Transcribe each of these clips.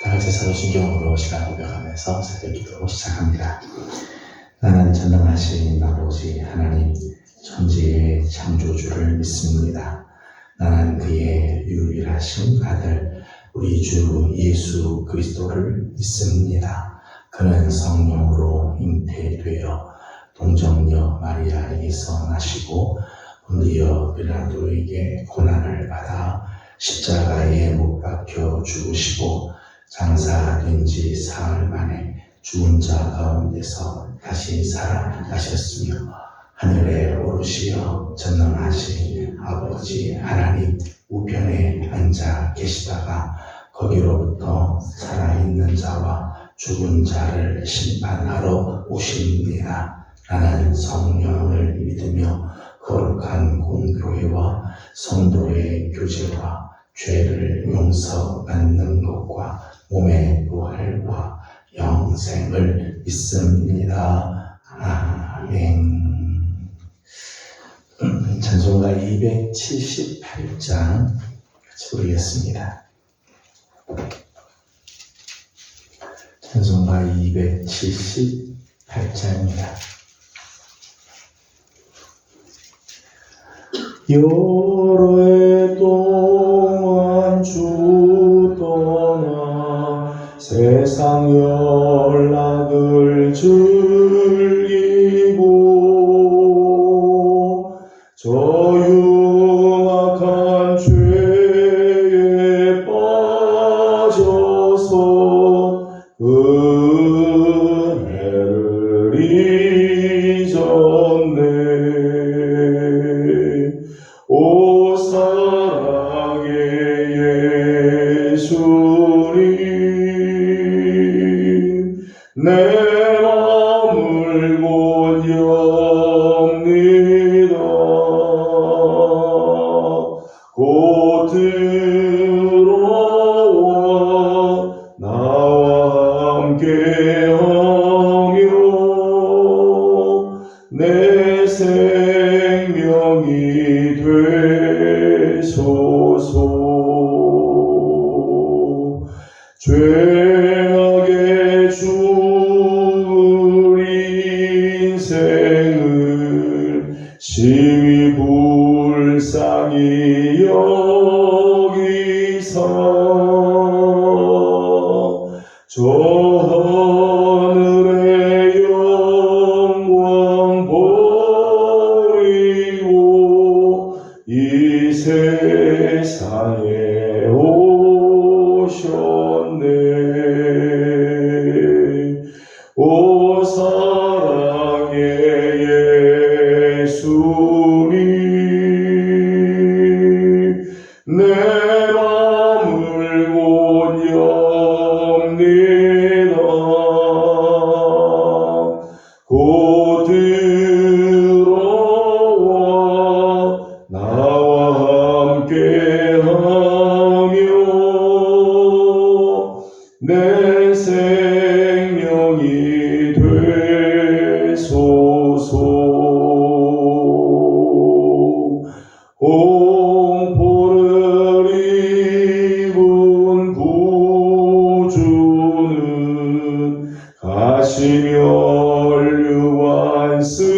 다같이 사도신경으로 시간 고백하면서 새벽기도 시작합니다. 나는 전능하신 아버지 하나님 천지의 창조주를 믿습니다. 나는 그의 유일하신 아들 우리 주 예수 그리스도를 믿습니다. 그는 성령으로 잉태되어 동정녀 마리아에게서 나시고 본디오 빌라도에게 고난을 받아 십자가에 못 박혀 죽으시고 장사된 지 사흘 만에 죽은 자 가운데서 다시 살아나셨으며 하늘에 오르시어 전능하신 아버지 하나님 우편에 앉아 계시다가 거기로부터 살아있는 자와 죽은 자를 심판하러 오십니다. 나는 성령을 믿으며 거룩한 공교회와 성도의 교제와 죄를 용서받는 것과 몸의 부활과 영생을 믿습니다. 아멘. 찬송가 278장 같이 부르겠습니다. 찬송가 278장입니다. 여러 해 동안 주 떠나 세상 연락을 즐기고 저 흉악한 죄에 빠져서 은혜를 잊었네. 오 사랑의 예수님 내 마음을 곧 엽니다. 곧 들어와 나와 함께하며 내 생명이 되소서. 죄악에 죽을 인생을 심히 불쌍히 여기사 저 하늘의 영광 버리고 이 세상에 오셨네. 오 사랑의 예수님 내 마음을 곧 엽니다. 곧 들어와 나와 함께하며 내 생명이 되소서. 공포를 입은 구주는 가시며 류관 쓰시고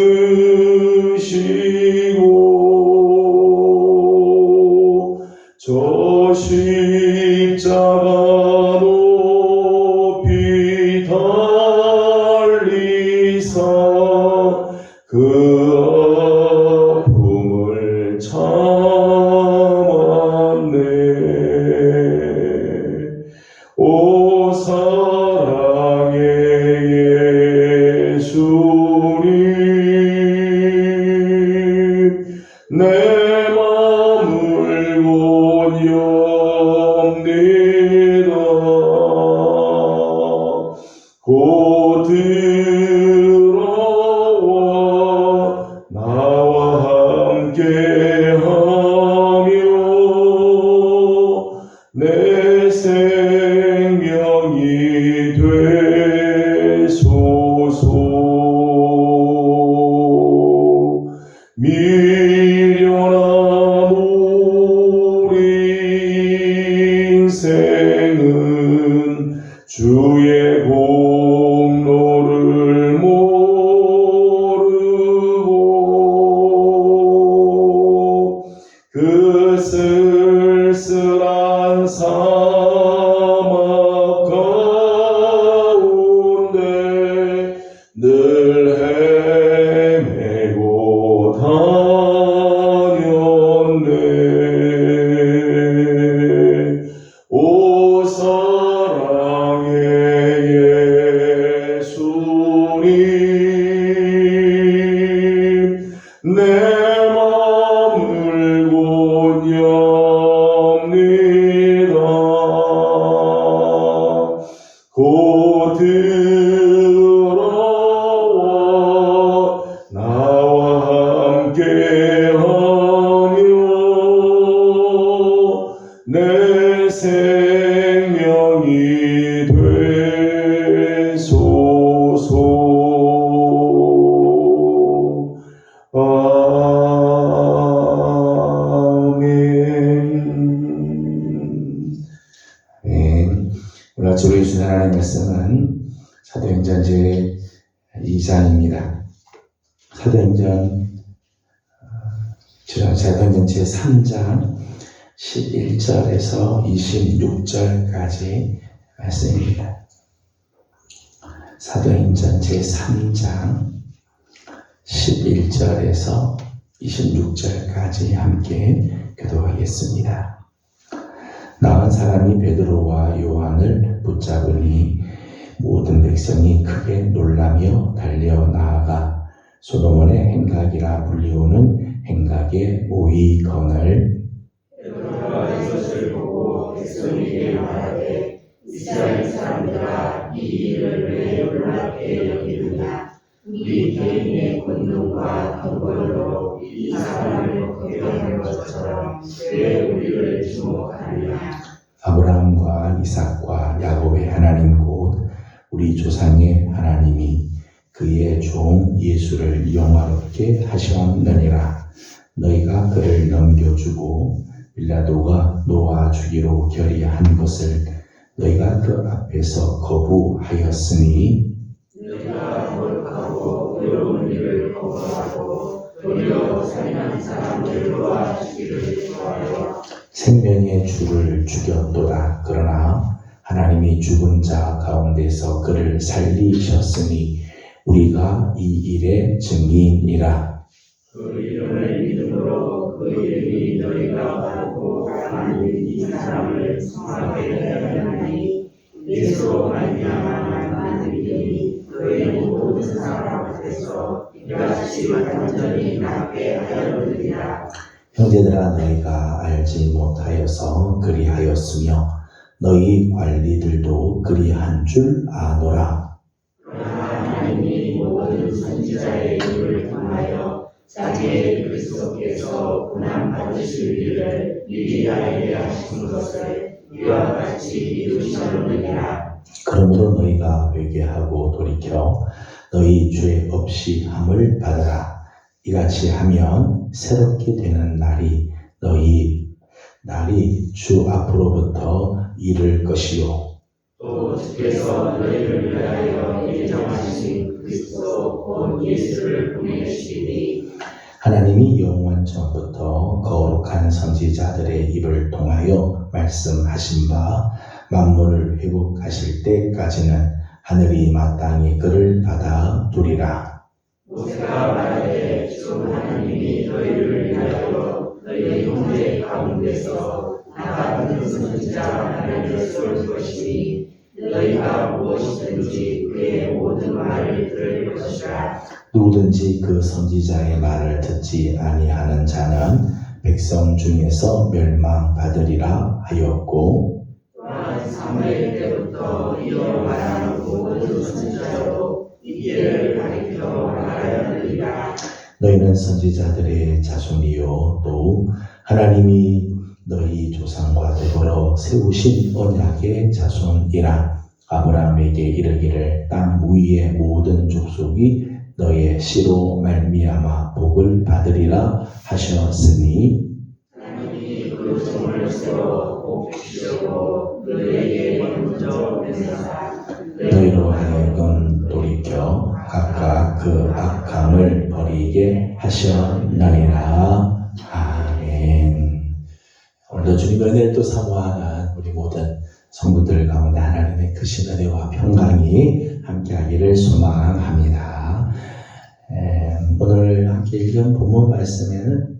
저 십자가 높이 달리사 그 아픔을 참았네. 오 사랑의 예수님 내 마음을 곧 엽니다. 곧 들어와 나와 함께하며 내 생명이 주의 공로를 모르고 그 쓸쓸한 사막 가운데 늘 헤매고 다녔네. 오 사랑의 예수님, 내 맘을 곧 엽니다. 곧 들어와 나와 함께하며 내 생명이 되소서. 아멘. 네. 오늘 주로 주신 하나님의 말씀은 사도행전 제2장입니다. 사도행전 제3장 11절에서 26절까지 말씀입니다. 사도행전 제3장 11절에서 26절까지 함께 교도하겠습니다. 나은 사람이 베드로와 요한을 붙잡으니 모든 백성이 크게 놀라며 달려 나아가 솔로몬의 행각이라 불리우는 행각의 오이건을 베드로가 이것을 보고 백성에게 말하되 이스라엘 사람들아 이 일을 왜 놀랍게 여기느냐. 우리 개인의 권능과 덩벌로 이 사람을 걱정한 것처럼 왜 우리를 주목하느냐. 아브라함과 이삭과 야곱의 하나님 곧 우리 조상의 하나님이 그의 종 예수를 영화롭게 하셨느니라. 너희가 그를 넘겨주고 빌라도가 놓아 주기로 결의한 것을 너희가 그 앞에서 거부하였으니 너희가 거룩하고 의로운 일을 거부하고 도리어 살인한 사람들과 죽이를 좋아하여 생명의 주를 죽였도다. 그러나 하나님이 죽은 자 가운데서 그를 살리셨으니 우리가 이 일의 증인이라. 그 이름을 믿음으로 그 이름이 너희가 알고 하나님 이 사람을 성하게 하였나니 예수로 말미암아 많은 믿음이 너희 모든 사람 앞에서 이같이 완전히 낫게 하였느니라. 형제들아 너희가 알지 못하여서 그리하였으며 너희 관리들도 그리한 줄 아노라. 그러나 하나님이 모든 선지자의 입을 통하여 자기의 그리스도께서 고난 받으실 일을 미리 알게 하신 것을 이와 같이 이루셨느니라. 그러므로 너희가 회개하고 돌이켜 너희 죄 없이 함을 받으라. 이같이 하면 새롭게 되는 날이 주 앞으로부터 이를 것이요. 또 주께서 너희를 위하여 예정하신 그리스도 곧 예수를 보내시니 하나님이 영원 전부터 거룩한 선지자들의 입을 통하여 말씀하신 바 만물을 회복하실 때까지는 하늘이 마땅히 그를 받아 두리라. 모세가 말하되 주 하나님이 너희를 위하여 너희 형제 가운데서 나같은 선지자 하나를 세울 것이니 너희가 무엇이든지 그의 모든 말을 들을 것이라. 누구든지 그 선지자의 말을 듣지 아니하는 자는 백성 중에서 멸망받으리라 하였고, 또한 사무엘 때부터 이어 말하는 모든 선지자로 이 길을 가리켜 말하였느니라. 너희는 선지자들의 자손이요 또 하나님이 너희 조상과 더불어 세우신 언약의 자손이라. 아브라함에게 이르기를 땅 위의 모든 족속이 너의 씨로 말미암아 복을 받으리라 하셨으니 하나님이 그 종을 세워 복 주시고 너희에게 먼저 너희로 하여금 돌이켜 각각 그 악함을 버리게 하셨느니라. 아멘. 오늘도 주님의 은혜를 또 사모하는 우리 모든 성도들 가운데 하나님의 크신 은혜와 평강이 함께하기를 소망합니다. 오늘 함께 읽은 본문 말씀에는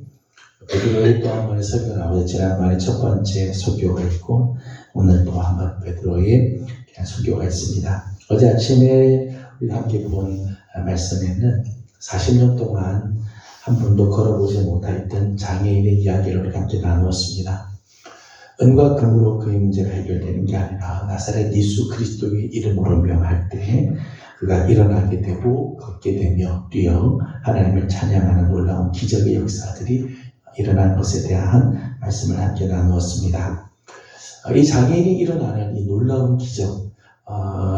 베드로의 또 한 번의 설교가 나오죠. 지난번에 첫 번째 설교가 있고 오늘 또 한 번 베드로의 설교가 있습니다. 어제 아침에 우리 함께 본 말씀에는 40년 동안 한 번도 걸어보지 못했던 장애인의 이야기를 우리 함께 나누었습니다. 은과 금으로 그의 문제가 해결되는 게 아니라 나사렛 예수 그리스도의 이름으로 명할 때 그가 일어나게 되고 걷게 되며 뛰어 하나님을 찬양하는 놀라운 기적의 역사들이 일어난 것에 대한 말씀을 함께 나누었습니다. 이 장애인이 일어나는 이 놀라운 기적,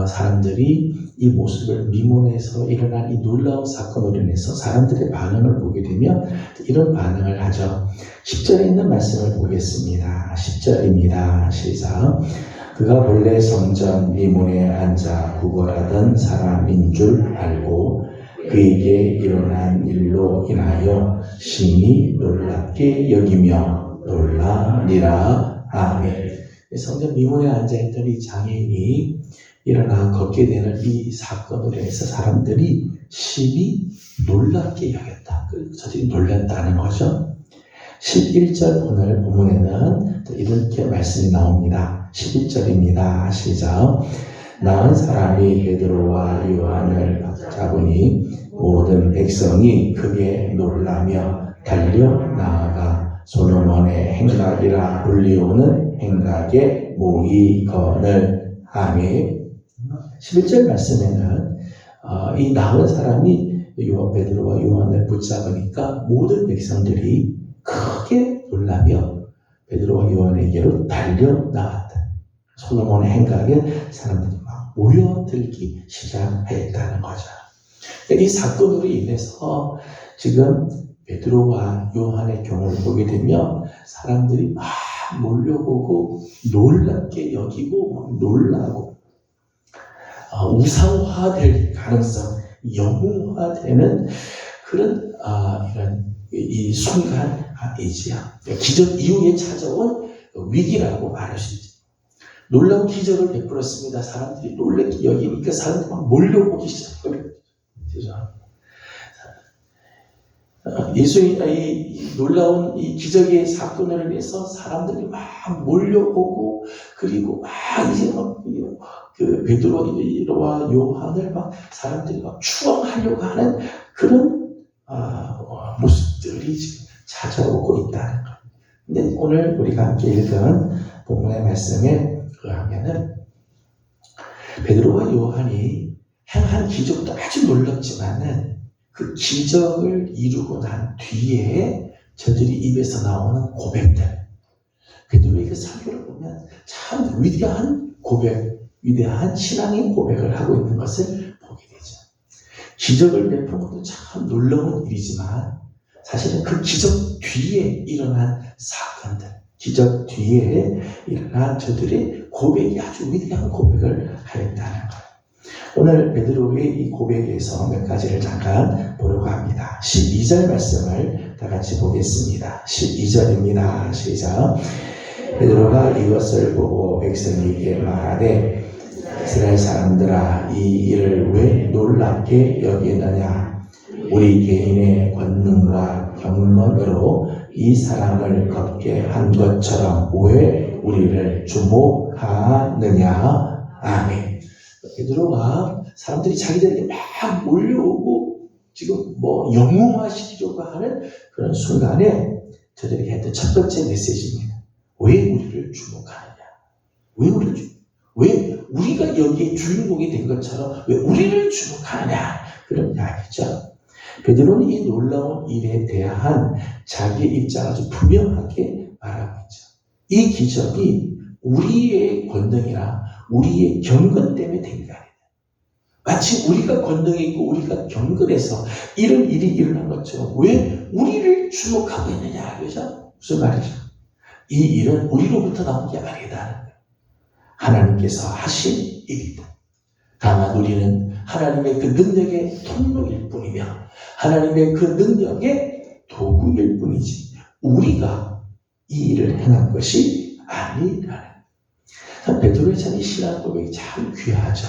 사람들이 이 모습을 미문에서 일어난 이 놀라운 사건으로 인해서 사람들의 반응을 보게 되면 이런 반응을 하죠. 10절에 있는 말씀을 보겠습니다. 10절입니다. 시작. 그가 본래 성전 미문에 앉아 구걸하던 사람인 줄 알고 그에게 일어난 일로 인하여 심히 놀랍게 여기며 놀라니라. 아멘. 성전 미문에 앉아있던 이 장애인이 일어나 걷게 되는 이 사건으로 인해서 사람들이 심히 놀랍게 여겼다. 저들이 놀랐다는 거죠. 11절 오늘 본문에는 이렇게 말씀이 나옵니다. 11절입니다. 시작. 나은 사람이 베드로와 요한을 잡으니 모든 백성이 크게 놀라며 달려 나아가 솔로몬의 행각이라 불리우는 행각에 모이거늘. 아멘. 11절 말씀에는 이 나은 사람이 베드로와 요한을 붙잡으니까 모든 백성들이 크게 놀라며 베드로와 요한에게로 달려 나왔다. 솔로몬의 행각에 사람들이 막 모여들기 시작했다는 거죠. 이 사건으로 인해서 지금 베드로와 요한의 경우를 보게 되면 사람들이 막 몰려보고 놀랍게 여기고 막 놀라고 우상화될 가능성, 영웅화되는 그런 이런 이 순간이지요. 기적 이후에 찾아온 위기라고 말할 수 있죠. 놀라운 기적을 베풀었습니다. 사람들이 놀랍게 여기니까 사람들이 막 몰려오기 시작해요. 예수의 이 놀라운 이 기적의 사건을 위해서 사람들이 막 몰려오고 그리고 막 이제 막 그 베드로와 요한을 막 사람들이 막 추앙하려고 하는 그런 모습들이 지금 찾아오고 있다는 것. 근데 오늘 우리가 함께 읽은 본문의 말씀에 의하면은 베드로와 요한이 행한 기적도 아주 놀랍지만은 그 기적을 이루고 난 뒤에 저들이 입에서 나오는 고백들, 베드로의 그 설교를 보면 참 위대한 고백, 위대한 신앙의 고백을 하고 있는 것을 보게 되죠. 기적을 베푸는 것도 참 놀라운 일이지만 사실은 그 기적 뒤에 일어난 사건들, 기적 뒤에 일어난 저들의 고백이 아주 위대한 고백을 하였다는 것. 오늘 베드로의 이 고백에서 몇 가지를 잠깐 보려고 합니다. 12절 말씀을 다 같이 보겠습니다. 12절입니다. 시작. 베드로가 이것을 보고 백성에게 말하되 이스라엘 사람들아 이 일을 왜 놀랍게 여기느냐. 우리 개인의 권능과 경건으로 이 사람을 걷게 한 것처럼 왜 우리를 주목하느냐. 아멘. 베드로가 사람들이 자기들에게 막 몰려오고 지금 뭐 영웅화시키려고 하는 그런 순간에 저들에게 했던 첫 번째 메시지입니다. 왜 우리를 주목하느냐? 왜 우리가 여기에 주인공이 된 것처럼 왜 우리를 주목하느냐? 그런 이야기죠. 베드로는 이 놀라운 일에 대한 자기의 입장을 아주 분명하게 말하고 있죠. 이 기적이 우리의 권능이나 우리의 경건 때문에 된 게 아니다. 마치 우리가 권능이 있고 우리가 경건해서 이런 일이 일어난 것처럼 왜 우리를 주목하고 있느냐. 그죠? 무슨 말이죠? 이 일은 우리로부터 나온 게 아니다는 거예요. 하나님께서 하신 일이다. 다만 우리는 하나님의 그 능력의 통로일 뿐이며 하나님의 그 능력의 도구일 뿐이지 우리가 이 일을 행한 것이 아니라는. 베드로의 참 이 신앙 고백이 참 귀하죠.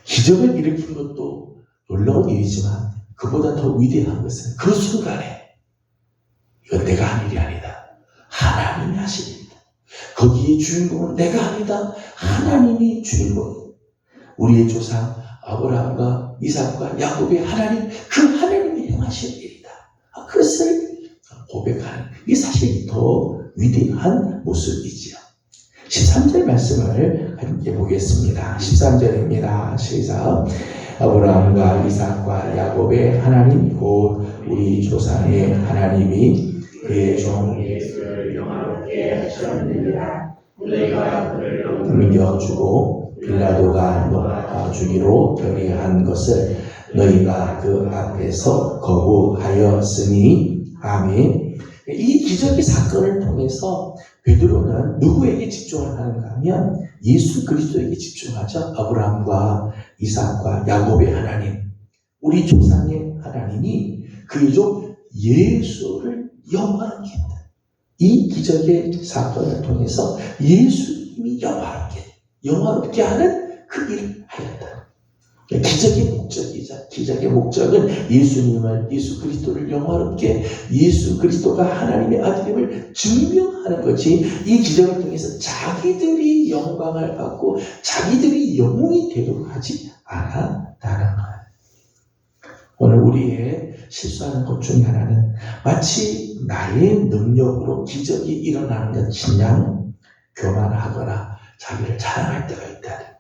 기적을 일으킨 것도 놀라운 일이지만 그보다 더 위대한 것은 그 순간에 이건 내가 한 일이 아니다. 하나님이 하신 일이다. 거기에 주인공은 내가 아니다. 하나님이 주인공이다. 우리의 조상 아브라함과 이삭과 야곱의 하나님, 그 하나님이 행하신 일이다. 그것을 고백하는 이 사실이 더 위대한 모습이지요. 13절 말씀을 함께 보겠습니다. 13절입니다. 시작. 아브라함과 이삭과 야곱의 하나님 곧 우리 조상의 하나님이 그의 종 예수를 영화롭게 하셨느니라. 너희가 그를 넘겨주고 빌라도가 놓아주기로 결의한 것을 너희가 그 앞에서 거부하였으니. 아멘. 이 기적의 사건을 통해서 베드로는 누구에게 집중을 하는가 하면 예수 그리스도에게 집중하죠. 아브라함과 이삭과 야곱의 하나님, 우리 조상의 하나님이 그의 종 예수를 영화롭게 했다. 이 기적의 사건을 통해서 예수님이 영화롭게 하는 그 일을 하였다. 기적의 목적이자 기적의 목적은 예수 그리스도를 영화롭게 예수 그리스도가 하나님의 아들임을 증명하는 것이 이 기적을 통해서 자기들이 영광을 받고 자기들이 영웅이 되도록 하지 않았다는 거예요. 오늘 우리의 실수하는 것 중에 하나는 마치 나의 능력으로 기적이 일어나는 것 마냥 교만하거나 자기를 자랑할 때가 있다.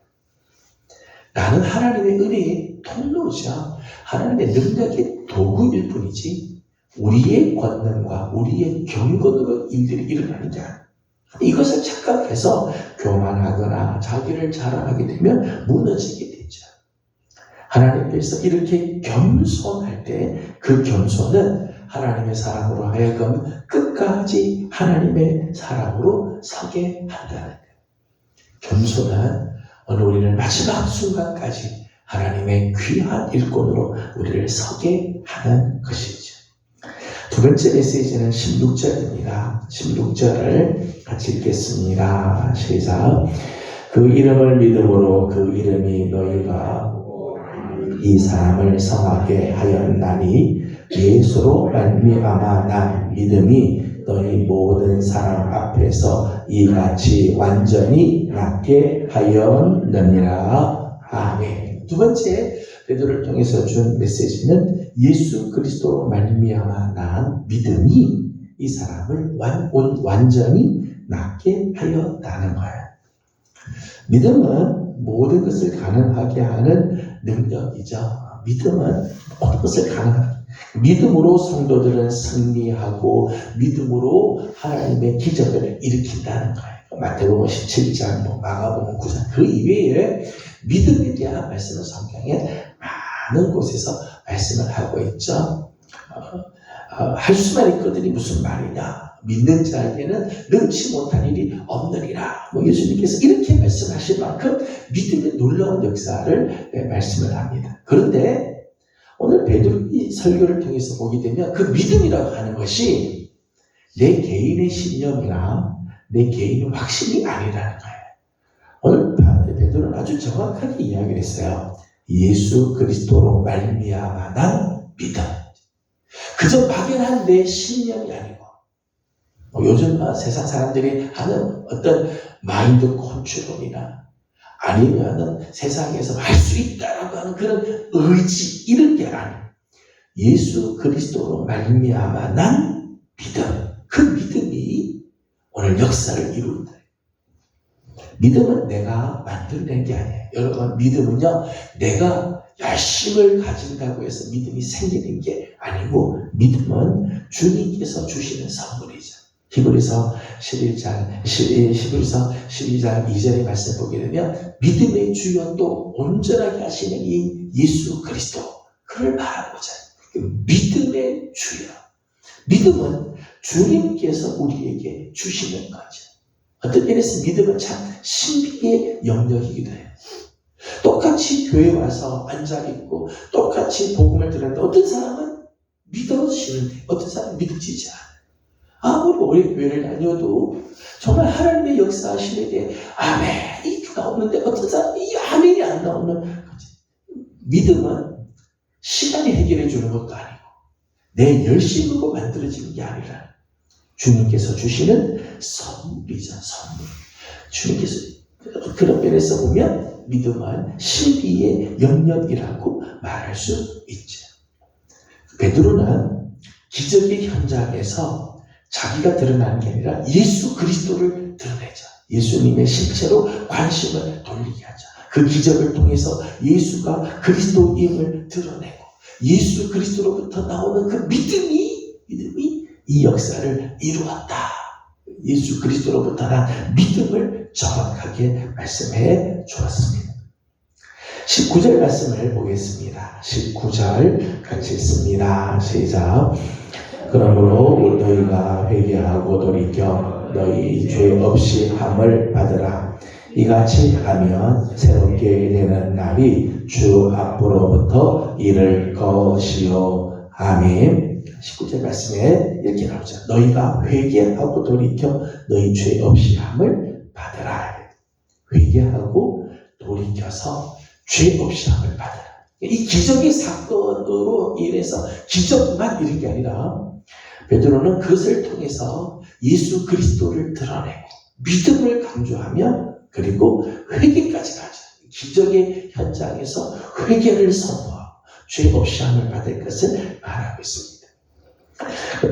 나는 하나님의 은혜의 통로자, 하나님의 능력의 도구일 뿐이지 우리의 권능과 우리의 경건으로 일들이 일어나는 게 아니야. 이것을 착각해서 교만하거나 자기를 자랑하게 되면 무너지게 되죠. 하나님께서 이렇게 겸손할 때 그 겸손은 하나님의 사람으로 하여금 끝까지 하나님의 사람으로 서게 한다는 거예요. 겸손한 오늘 우리는 마지막 순간까지 하나님의 귀한 일꾼으로 우리를 서게 하는 것이죠. 두 번째 메시지는 16절입니다. 16절을 같이 읽겠습니다. 시작. 그 이름을 믿음으로 그 이름이 너희가 이 사람을 성하게 하였나니 예수로 말미암아 난 믿음이 너희 모든 사람 앞에서 이같이 완전히 낫게 하였느니라. 아멘. 두 번째 베드로를 통해서 준 메시지는 예수 그리스도로 말미암아 난 믿음이 이 사람을 완전히 낫게 하였다는 거예요. 믿음은 모든 것을 가능하게 하는 능력이죠. 믿음은 모든 것을 가능하게. 믿음으로 성도들은 승리하고 믿음으로 하나님의 기적을 일으킨다는 거예요. 마태복음 17장, 마가복음 9장 그 이외에 믿음에 대한 말씀을 성경에 많은 곳에서 말씀을 하고 있죠. 할 수만 있거든이 무슨 말이냐. 믿는 자에게는 능치 못한 일이 없느니라. 예수님께서 이렇게 말씀하실 만큼 믿음의 놀라운 역사를 말씀을 합니다. 그런데 오늘 베드로 이 설교를 통해서 보게 되면 그 믿음이라고 하는 것이 내 개인의 신념이나 내 개인의 확신이 아니라는 거예요. 오늘 베드로는 아주 정확하게 이야기를 했어요. 예수 그리스도로 말미암아 난 믿음. 그저 막연한 내 신념이 아니고 요즘 세상 사람들이 하는 어떤 마인드 컨트롤이나 아니면 세상에서 할 수 있다라고 하는 그런 의지 이런 게 아니에요. 예수 그리스도로 말미암아 난 믿음. 그 믿음이 오늘 역사를 이룬다. 믿음은 내가 만들어낸 게 아니에요. 여러분 믿음은요 내가 열심을 가진다고 해서 믿음이 생기는 게 아니고 믿음은 주님께서 주시는 선물이죠. 히브리서 12장 12절 말씀 보게 되면 믿음의 주연도 온전하게 하시는 이 예수 그리스도 그를 바라보자. 믿음의 주연. 믿음은 주님께서 우리에게 주시는 거죠. 어떤 면에서 믿음은 참 신비의 영역이기도 해요. 똑같이 교회 와서 앉아있고 똑같이 복음을 들었는데 어떤 사람은 믿어지는데 어떤 사람은 믿어지지 않아요. 아무리 오래 교회를 다녀도 정말 하나님의 역사하심에 대해 아멘 이 나오는데 어떤 사람은 이 아멘이 안 나오는 거지. 믿음은 시간이 해결해 주는 것도 아니고 내 열심으로 만들어지는 게 아니라 주님께서 주시는 선물이죠. 선물. 주님께서 그런 면에서 보면 믿음은 신비의 영역이라고 말할 수 있죠. 베드로는 기적의 현장에서 자기가 드러나는 게 아니라 예수 그리스도를 드러내죠. 예수님의 실체로 관심을 돌리게 하죠. 그 기적을 통해서 예수가 그리스도임을 드러내고 예수 그리스도로부터 나오는 그 믿음이 이 역사를 이루었다. 예수 그리스도로부터 난 믿음을 정확하게 말씀해 주었습니다. 19절 말씀을 보겠습니다. 19절 같이 읽습니다. 시작. 그러므로 너희가 회개하고 돌이켜 너희 죄 없이 함을 받으라. 이같이 하면 새롭게 되는 날이 주 앞으로부터 이를 것이요. 아멘. 19절 말씀에 이렇게 나오죠. 너희가 회개하고 돌이켜 너희 죄 없이 함을 받으라. 회개하고 돌이켜서 죄 없이 함을 받으라. 이 기적의 사건으로 인해서 기적만 이런 게 아니라 베드로는 그것을 통해서 예수 그리스도를 드러내고 믿음을 강조하며 그리고 회개까지 가죠. 기적의 현장에서 회개를 선포하고 죄 없이 함을 받을 것을 말하고 있습니다.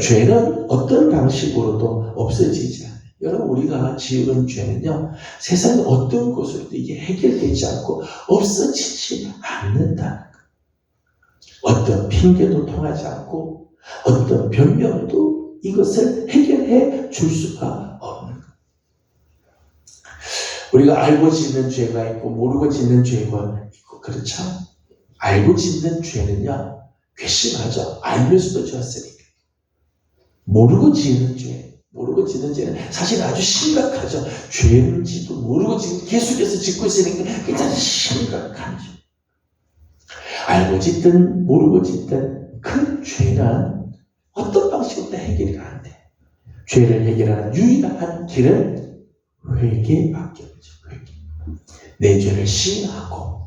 죄는 어떤 방식으로도 없어지지 않아요. 여러분 우리가 지은 죄는요 세상의 어떤 곳으로도 이게 해결되지 않고 없어지지 않는다는 거예요. 어떤 핑계도 통하지 않고 어떤 변명도 이것을 해결해 줄 수가 없는 거예요. 우리가 알고 짓는 죄가 있고 모르고 짓는 죄가 있고 그렇죠? 알고 짓는 죄는요 괘씸하죠. 알면서도 지었으니까. 모르고 짓는 죄는 사실 아주 심각하죠. 죄인지도 모르고 지금 계속해서 짓고 있으니까 그게 아주 심각한 죄. 알고 짓든 모르고 짓든 그 죄는 어떤 방식으로도 해결이 안 돼. 죄를 해결하는 유일한 길은 회개밖에 없죠. 회개. 내 죄를 시인하고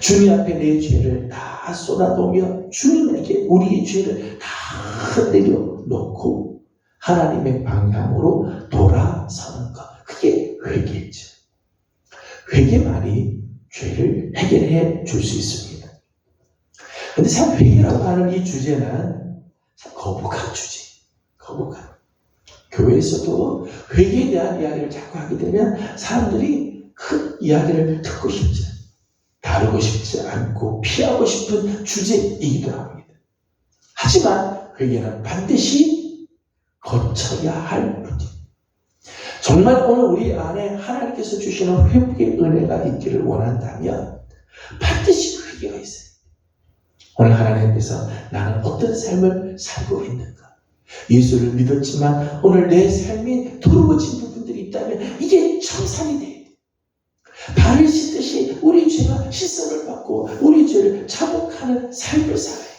주님 앞에 내 죄를 다 쏟아놓으며 주님에게 우리의 죄를 다 내려놓고 하나님의 방향으로 돌아서는 것. 그게 회개죠. 회개만이 죄를 해결해 줄 수 있습니다. 그런데 참 회개라고 하는 이 주제는 참 거북한 주제. 거북한. 교회에서도 회개에 대한 이야기를 자꾸 하게 되면 사람들이 그 이야기를 듣고 싶지 않아요. 다루고 싶지 않고 피하고 싶은 주제이기도 합니다. 하지만 회개는 반드시 거쳐야 할 문제. 정말 오늘 우리 안에 하나님께서 주시는 회복의 은혜가 있기를 원한다면 반드시 회개가 있어요. 오늘 하나님께서 나는 어떤 삶을 살고 있는가? 예수를 믿었지만 오늘 내 삶이 더러워진 부분들이 있다면 이게 청산이 돼야 돼. 발을 씻듯이 우리 죄가 씻음을 받고 우리 죄를 자복하는 삶을 살아야 돼.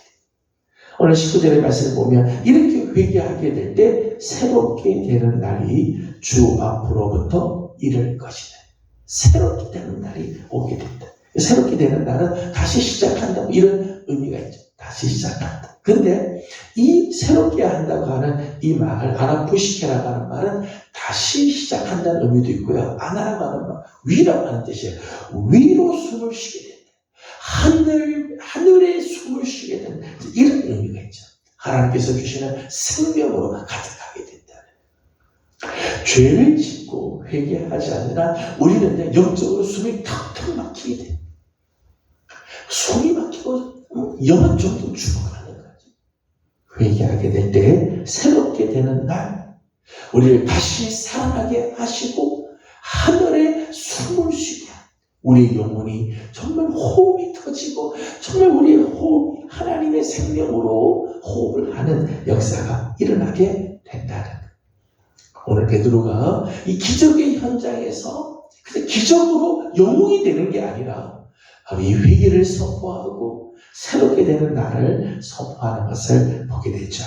오늘 19절의 말씀을 보면 이렇게 회개하게 될 때 새롭게 되는 날이 주 앞으로부터 이를 것이다. 새롭게 되는 날이 오게 된다. 새롭게 되는 날은 다시 시작한다. 이런 의미가 있죠. 다시 시작한다. 근데 이 새롭게 한다고 하는 이 말, 아나푸시케라고 하는 말은 다시 시작한다는 의미도 있고요. 아나라고 하는 말, 위라고 하는 뜻이에요. 위로 숨을 쉬게 된다. 하늘에 숨을 쉬게 된다. 이런 의미가 있죠. 하나님께서 주시는 생명으로 가득하게 된다. 죄를 짓고 회개하지 않으나 우리는 영적으로 숨이 턱턱 막히게 돼. 숨이 막히고 영적으로 죽어가는 거죠. 회개하게 될 때 새롭게 되는 날 우리를 다시 살아나게 하시고 하늘에 숨을 쉬게 하는 우리의 영혼이 정말 호흡이 터지고 정말 우리의 호흡이 하나님의 생명으로 호흡을 하는 역사가 일어나게 된다는 거예요. 오늘 베드로가 이 기적의 현장에서 그냥 기적으로 영웅이 되는 게 아니라 바로 이 회개를 선포하고 새롭게 되는 나를 선포하는 것을 보게 되죠.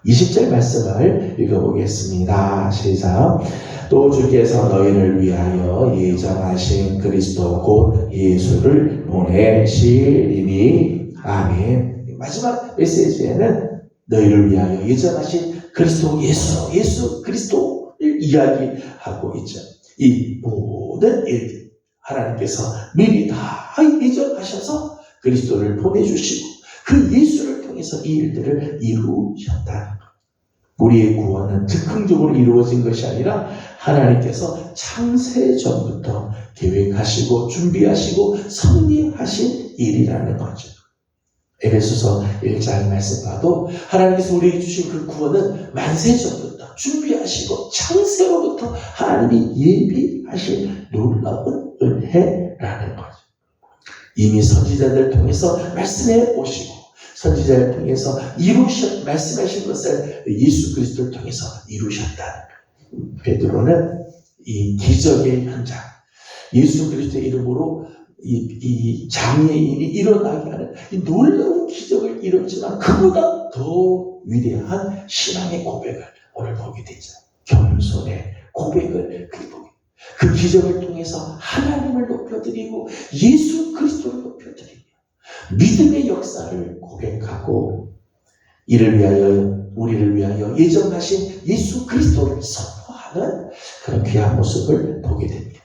20절 말씀을 읽어보겠습니다. 시작. 또 주께서 너희를 위하여 예정하신 그리스도 곧 예수를 보내시리니. 아멘. 마지막 메시지에는 너희를 위하여 예정하신 그리스도 예수 그리스도를 이야기하고 있죠. 이 모든 일들 하나님께서 미리 다 예정하셔서 그리스도를 보내주시고 그 예수를 통해서 이 일들을 이루셨다. 우리의 구원은 즉흥적으로 이루어진 것이 아니라 하나님께서 창세 전부터 계획하시고 준비하시고 섭리하신 일이라는 거죠. 에베소서 1장 말씀 봐도 하나님께서 우리에게 주신 그 구원은 만세 전부터 준비하시고 창세로부터 하나님이 예비하신 놀라운 은혜라는 거죠. 이미 선지자들 통해서 말씀해 오시고 선지자를 통해서 말씀하신 것을 예수 그리스도를 통해서 이루셨다. 베드로는 이 기적의 현장, 예수 그리스도의 이름으로 이 장애인이 일어나게 하는 이 놀라운 기적을 이뤘지만 그보다 더 위대한 신앙의 고백을 오늘 보게 되죠. 겸손의 고백을 그 기적을 통해서 하나님을 높여드리고 예수 그리스도를 높여드리며 믿음의 역사를 고백하고 우리를 위하여 예정하신 예수 그리스도를 선포하는 그런 귀한 모습을 보게 됩니다.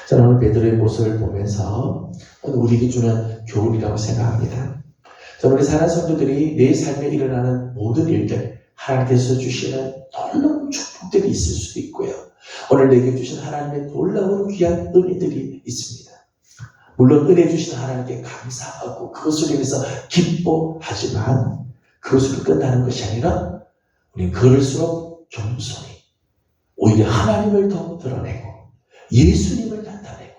저는 오늘 베드로의 모습을 보면서 우리에게 주는 교훈이라고 생각합니다. 저는 우리 사랑하는 성도들이 내 삶에 일어나는 모든 일들 하나님께서 주시는 놀라운 축복들이 있을 수도 있고요. 오늘 내게 주신 하나님의 놀라운 귀한 은혜들이 있습니다. 물론 은혜 주신 하나님께 감사하고 그것을 위해서 기뻐하지만 그것으로 끝나는 것이 아니라 우리는 그럴수록 겸손히 오히려 하나님을 더 드러내고 예수님을 나타내고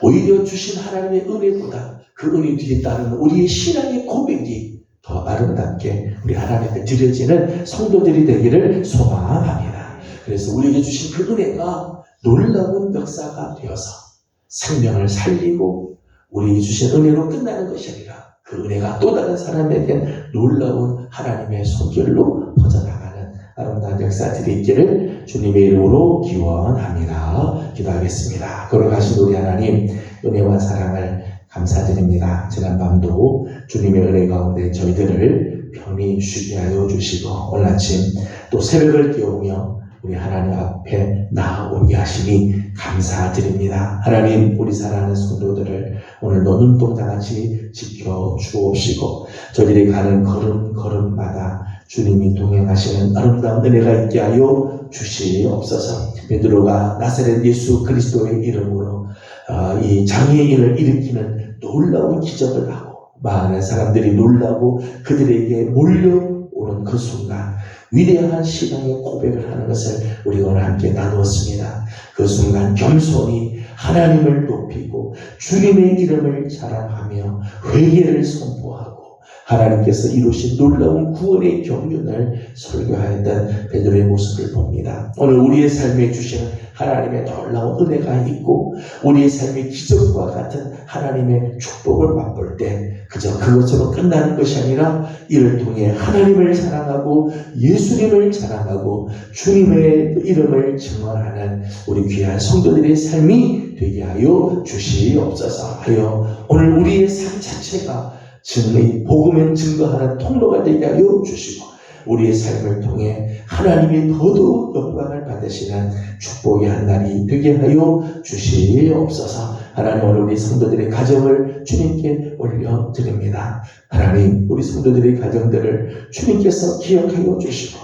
오히려 주신 하나님의 은혜보다 그 은혜 뒤에 따르는 우리의 신앙의 고백이 더 아름답게 우리 하나님 앞에 드려지는 성도들이 되기를 소망합니다. 그래서 우리에게 주신 그 은혜가 놀라운 역사가 되어서 생명을 살리고 우리에게 주신 은혜로 끝나는 것이 아니라 그 은혜가 또 다른 사람에겐 놀라운 하나님의 손길로 퍼져나가는 아름다운 역사들이 있기를 주님의 이름으로 기원합니다. 기도하겠습니다. 걸어가신 우리 하나님 은혜와 사랑을 감사드립니다. 지난밤도 주님의 은혜 가운데 저희들을 편히 쉬게 하여 주시고 오늘 아침 또 새벽을 깨우며 우리 하나님 앞에 나아오게 하시니 감사드립니다. 하나님 우리 사랑하는 성도들을 오늘도 눈동자같이 지켜 주옵시고 저희들이 가는 걸음마다 주님이 동행하시는 아름다운 은혜가 있게 하여 주시옵소서. 베드로가 나사렛 예수 그리스도의 이름으로 이 장애인을 일으키는 놀라운 기적을 하고 많은 사람들이 놀라고 그들에게 몰려오는 그 순간 위대한 신앙의 고백을 하는 것을 우리가 오늘 함께 나누었습니다. 그 순간 겸손히 하나님을 높이고 주님의 이름을 자랑하며 회개를 선포하고 하나님께서 이루신 놀라운 구원의 경륜을 설교하였던 베드로의 모습을 봅니다. 오늘 우리의 삶에 주시는 하나님의 놀라운 은혜가 있고 우리의 삶의 기적과 같은 하나님의 축복을 맛볼 때 그저 그것으로 끝나는 것이 아니라 이를 통해 하나님을 사랑하고 예수님을 자랑하고 주님의 이름을 증언하는 우리 귀한 성도들의 삶이 되게 하여 주시옵소서 하여 오늘 우리의 삶 자체가 복음을 증거하는 통로가 되게 하여 주시고 우리의 삶을 통해 하나님이 더더욱 영광을 받으시는 축복의 한 날이 되게 하여 주시옵소서. 하나님 오늘 우리 성도들의 가정을 주님께 올려드립니다. 하나님 우리 성도들의 가정들을 주님께서 기억하여 주시고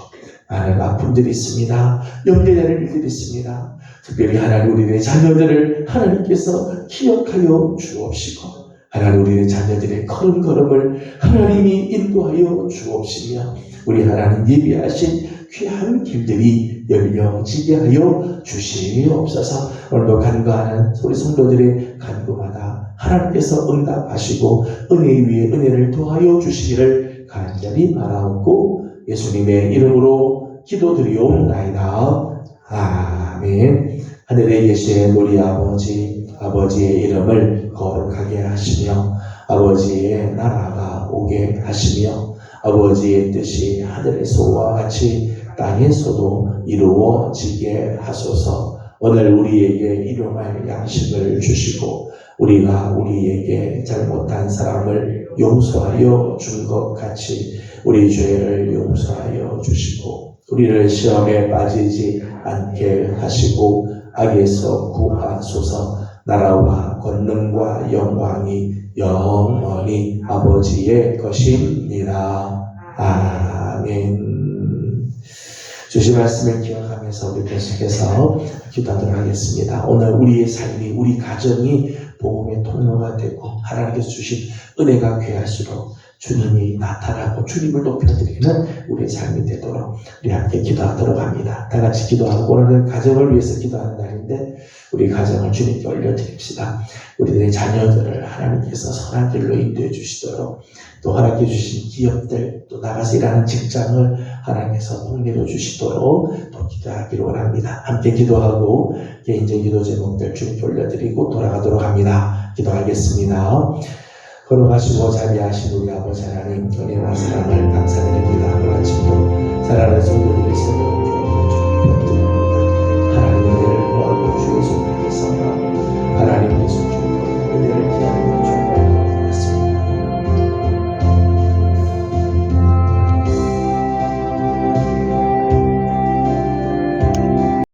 많은 아픔들이 있습니다. 염려되는 일들이 있습니다. 특별히 하나님 우리의 자녀들을 하나님께서 기억하여 주옵시고 하나님 우리의 자녀들의 걸음걸음을 하나님이 인도하여 주옵시며 우리 하나님 예비하신 귀한 길들이 열려지게 하여 주시옵소서. 오늘도 간구하는 우리 성도들의 간구마다 하나님께서 응답하시고 은혜 위에 은혜를 더하여 주시기를 간절히 바라옵고 예수님의 이름으로 기도드리옵나이다. 아멘. 하늘에 계신 우리 아버지, 아버지의 이름을 거룩하게 하시며 아버지의 나라가 오게 하시며 아버지의 뜻이 하늘에서와 같이 땅에서도 이루어지게 하소서. 오늘 우리에게 일용할 양식을 주시고 우리가 우리에게 잘못한 사람을 용서하여 준 것 같이 우리 죄를 용서하여 주시고 우리를 시험에 빠지지 않게 하시고 악에서 구하소서. 나라와 권능과 영광이 영원히 아버지의 것입니다. 아멘. 주신 말씀을 기억하면서 우리 계속해서 기도하도록 하겠습니다. 오늘 우리의 삶이, 우리 가정이 복음의 통로가 되고 하나님께서 주신 은혜가 귀할수록 주님이 나타나고 주님을 높여드리는 우리의 삶이 되도록 우리 함께 기도하도록 합니다. 다 같이 기도하고, 오늘은 가정을 위해서 기도하는 날인데 우리 가정을 주님께 올려드립시다. 우리들의 자녀들을 하나님께서 선한 길로 인도해 주시도록, 또 허락해 주신 기업들, 또 나가서 일하는 직장을 하나님께서 통일해 주시도록 또 기도하기를 원합니다. 함께 기도하고 개인적 기도 제목들 주님께 올려드리고 돌아가도록 합니다. 기도하겠습니다. 걸어가시고 자비하신 우리 아버지 하나님, 은혜와 사랑을 감사드립니다. 오늘 아침도 사랑하는 성도들의 새로운 교회를 주님